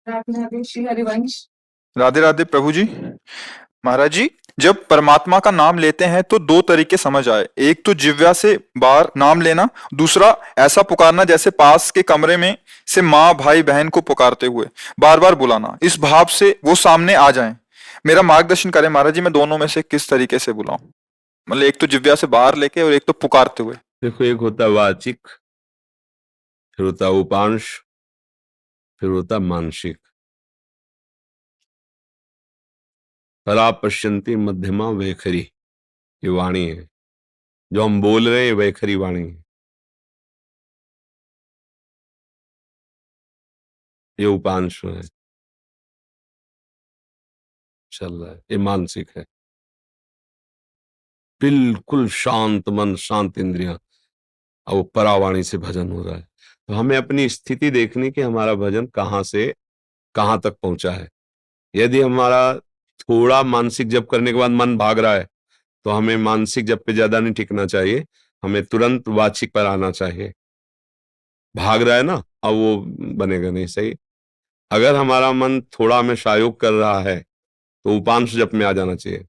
राधे राधे श्री हरिवंश। राधे राधे प्रभु जी। महाराज जी, जब परमात्मा का नाम लेते हैं तो दो तरीके समझ आए। एक तो जिह्वा से बाहर नाम लेना, दूसरा ऐसा पुकारना जैसे पास के कमरे में से माँ भाई बहन को पुकारते हुए बार बार बुलाना, इस भाव से वो सामने आ जाएं। मेरा मार्गदर्शन करें महाराज जी, मैं दोनों में से किस तरीके से बुलाऊं? मतलब एक तो जिह्वा से बाहर लेके और एक तो पुकारते हुए। देखो, एक होता है वाचिक, फिर होता है उपांश, फिर होता है मानसिक। परा पश्यंती मध्यमा वैखरी, ये वाणी है। जो हम बोल रहे हैं वैखरी वाणी है, ये उपांश है, चल रहा है, ये मानसिक है। बिल्कुल शांत मन, शांत इंद्रियां, और वो परावाणी से भजन हो रहा है। तो हमें अपनी स्थिति देखनी कि हमारा भजन कहां से कहां तक पहुंचा है। यदि हमारा थोड़ा मानसिक जप करने के बाद मन भाग रहा है, तो हमें मानसिक जप पे ज्यादा नहीं टिकना चाहिए, हमें तुरंत वाचिक पर आना चाहिए। भाग रहा है ना, अब वो बनेगा नहीं सही। अगर हमारा मन थोड़ा हमें सहयोग कर रहा है, तो उपांश जप में आ जाना चाहिए।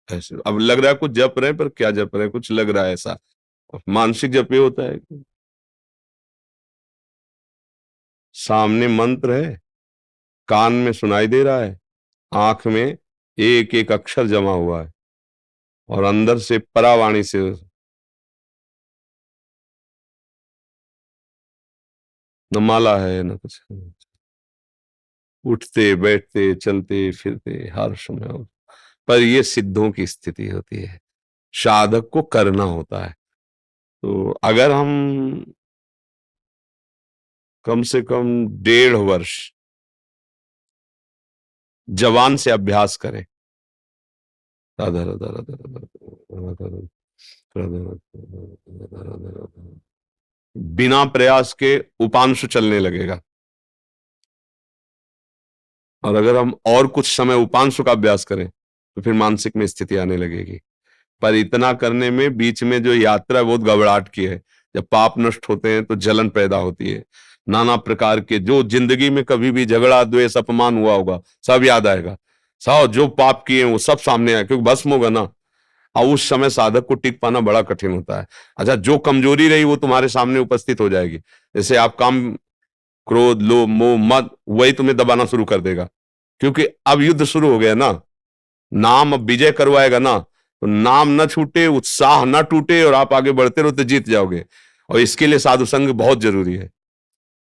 ऐसे अब लग रहा है कुछ जप रहे हैं, पर क्या जप रहे हैं, कुछ लग रहा है ऐसा। मानसिक जप ये होता है कि सामने मंत्र है, कान में सुनाई दे रहा है, आंख में एक एक अक्षर जमा हुआ है, और अंदर से परावाणी से न माला है न कुछ, उठते बैठते चलते फिरते हर समय हो। पर यह सिद्धों की स्थिति होती है, साधक को करना होता है। तो अगर हम कम से कम 1.5 वर्ष जवान से अभ्यास करें, राधा राधा राधा राधा राधा राधा राधा राधा राधा, बिना प्रयास के उपांशु चलने लगेगा। और अगर हम और कुछ समय उपांशु का अभ्यास करें, तो फिर मानसिक में स्थिति आने लगेगी। पर इतना करने में बीच में जो यात्रा है बहुत घबराहट की है। जब पाप नष्ट होते हैं तो जलन पैदा होती है, नाना प्रकार के जो जिंदगी में कभी भी झगड़ा द्वेष अपमान हुआ होगा सब याद आएगा। सब जो पाप किए वो सब सामने आए, क्योंकि भस्म होगा ना। और उस समय साधक को टिक पाना बड़ा कठिन होता है। अच्छा, जो कमजोरी रही वो तुम्हारे सामने उपस्थित हो जाएगी। जैसे आप काम, क्रोध, लोभ, मोह, मद, वही तुम्हें दबाना शुरू कर देगा, क्योंकि अब युद्ध शुरू हो गया ना। नाम अब विजय करवाएगा ना, तो नाम न छूटे, उत्साह न टूटे, और आप आगे बढ़ते रहो तो जीत जाओगे। और इसके लिए साधु संग बहुत जरूरी है।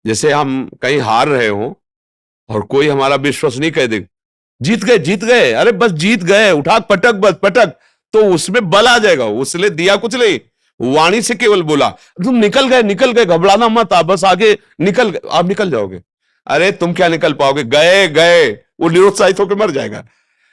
जैसे हम कहीं हार रहे हो और कोई हमारा विश्वास नहीं कह दे, जीत गए जीत गए, अरे बस जीत गए, उठा पटक बस पटक, तो उसमें बल आ जाएगा। उसने दिया कुछ नहीं, वाणी से केवल बोला तुम निकल गए, घबराना मत, आप बस आगे निकल गए, आप निकल जाओगे। अरे तुम क्या निकल पाओगे, गए गए, वो निरुत्साहित होकर मर जाएगा।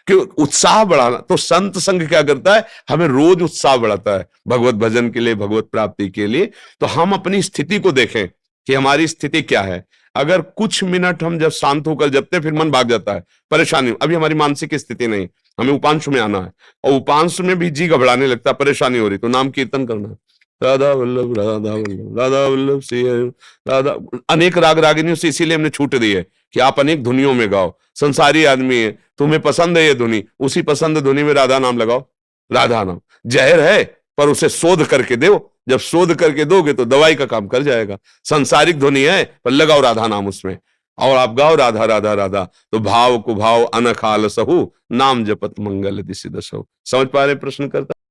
कि उत्साह बढ़ाना, तो संत संग क्या करता है, हमें रोज उत्साह बढ़ाता है भगवत भजन के लिए, भगवत प्राप्ति के लिए। तो हम अपनी स्थिति को देखें कि हमारी स्थिति क्या है। अगर कुछ मिनट हम जब शांत होकर जपते, फिर मन भाग जाता है, परेशानी, अभी हमारी मानसिक स्थिति नहीं, हमें उपांश में आना है, और उपांश में भी जी घबराने लगता है, परेशानी हो रही, तो नाम कीर्तन करना है, राधा वल्लभ राधा वल्लभ राधा वल्लभ श्री राधा। अनेक राग रागिनियों से इसीलिए हमने छूट दी है कि आप अनेक धुनियों में गाओ। संसारी आदमी है, तुम्हें पसंद है ये धुनी, उसी पसंद धुनी में राधा नाम लगाओ। राधा नाम जहर है, पर उसे शोध करके दो, जब शोध करके दोगे तो दवाई का काम कर जाएगा। संसारिक ध्वनि है, पर लगाओ राधा नाम उसमें, और आप गाओ राधा राधा राधा, तो भाव को भाव अनखाल सहु, नाम जपत मंगल दिशि दसहु। समझ पा रहे प्रश्न करता?